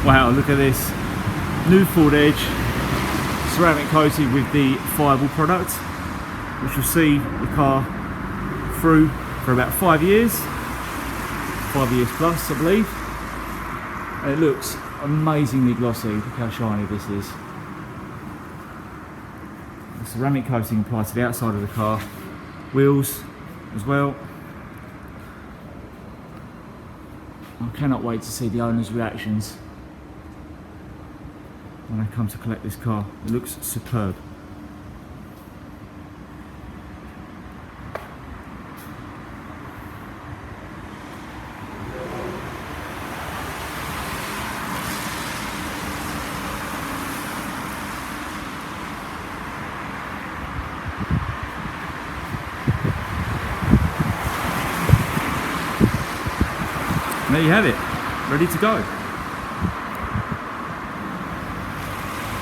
Wow, look at this. New forward edge, ceramic coated with the fireable product, which will see the car through for about 5 years. 5 years plus, I believe. And it looks amazingly glossy. Look how shiny this is. The ceramic coating applied to the outside of the car. Wheels as well. I cannot wait to see the owner's reactions when I come to collect this car. It looks superb. And there you have it, ready to go.